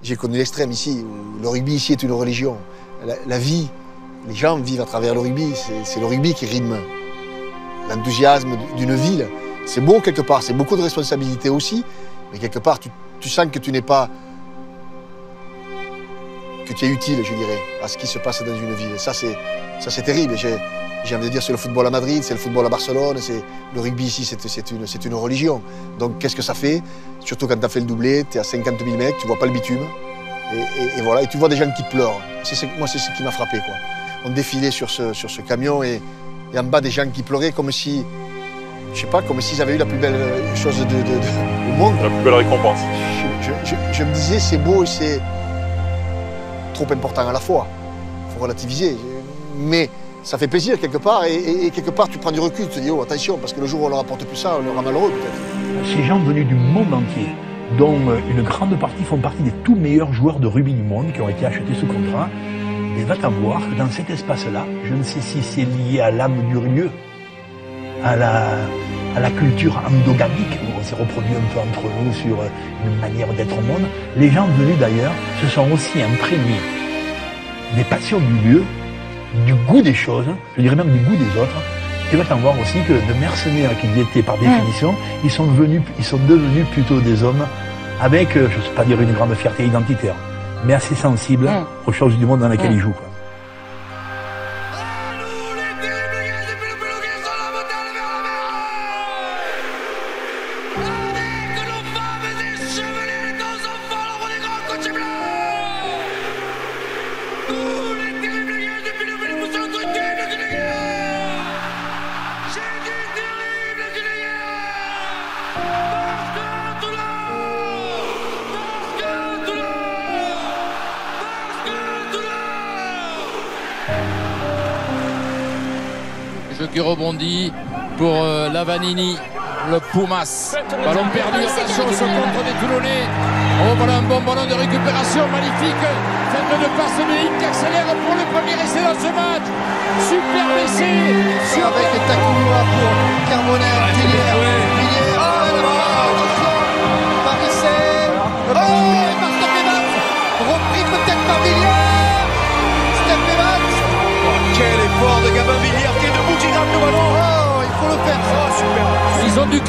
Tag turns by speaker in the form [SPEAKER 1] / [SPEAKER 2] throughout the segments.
[SPEAKER 1] J'ai connu l'extrême ici, où le rugby ici est une religion. La vie, les gens vivent à travers le rugby. C'est le rugby qui rythme l'enthousiasme d'une ville. C'est beau quelque part, c'est beaucoup de responsabilités aussi, mais quelque part, tu sens que tu n'es pas... que tu es utile, je dirais, à ce qui se passe dans une ville. Et ça, c'est terrible. J'ai envie de dire, c'est le football à Madrid, c'est le football à Barcelone, le rugby ici, c'est une religion. Donc, qu'est-ce que ça fait? Surtout quand tu as fait le doublé, tu es à 50 000 mecs, tu vois pas le bitume. Et voilà, et tu vois des gens qui pleurent. Moi, c'est ce qui m'a frappé, quoi. On défilait sur ce camion et en bas, des gens qui pleuraient comme si, je sais pas, comme s'ils avaient eu la plus belle chose au monde.
[SPEAKER 2] La plus belle récompense.
[SPEAKER 1] Je me disais, c'est beau et c'est trop important à la fois. Il faut relativiser. Mais ça fait plaisir quelque part et quelque part tu prends du recul, tu te dis oh attention parce que le jour où on leur apporte plus ça, on leur rend malheureux peut-être.
[SPEAKER 3] Ces gens venus du monde entier, dont une grande partie font partie des tout meilleurs joueurs de rugby du monde qui ont été achetés sous contrat, et va-t-en voir que dans cet espace-là, je ne sais si c'est lié à l'âme du lieu, à la culture endogamique, où on s'est reproduit un peu entre nous sur une manière d'être au monde, les gens venus d'ailleurs se sont aussi imprégnés des passions du lieu, du goût des choses, je dirais même du goût des autres. Tu vas t'en voir aussi que de mercenaires qu'ils étaient par définition, ils sont devenus plutôt des hommes avec, je ne sais pas dire une grande fierté identitaire, mais assez sensibles aux choses du monde dans lesquelles ils jouent, quoi.
[SPEAKER 4] Jeu qui rebondit pour Lavanini, le Pumas. Ballon perdu, attention au contre des Toulonnais. Oh voilà un bon ballon de récupération magnifique. Cette de passe de ligne qui accélère pour le premier essai dans ce match. Super essai.
[SPEAKER 5] Avec Takoua pour Carbonel, Villiers. Parisset. Oh, et par Steph repris peut-être par Villiers. Steph Evans.
[SPEAKER 6] Quel effort de Gabin Villiers qui est debout, qui gratte le ballon.
[SPEAKER 5] Oh, il faut le faire.
[SPEAKER 6] Oh, super.
[SPEAKER 4] Ils ont du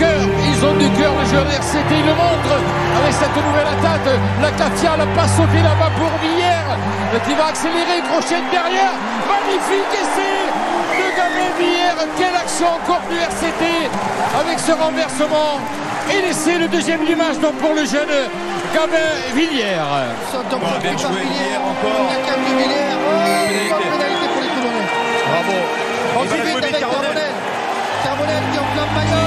[SPEAKER 4] cœur, le joueur de RCT, il le montre avec cette nouvelle attaque. La Katia, la passe au pied là-bas pour Villiers, qui va accélérer, crochet derrière. Magnifique essai de Gabin Villiers. Quelle action encore du RCT avec ce renversement. Et l'essai, le deuxième du match donc pour le jeune Gabin Villiers.
[SPEAKER 6] Bien joué Villiers encore.
[SPEAKER 5] Villiers. Oh, pénalité pour les Toulonnais.
[SPEAKER 6] Bravo.
[SPEAKER 5] Ensuite avec Carbonel. Carbonel qui est en plein maillot.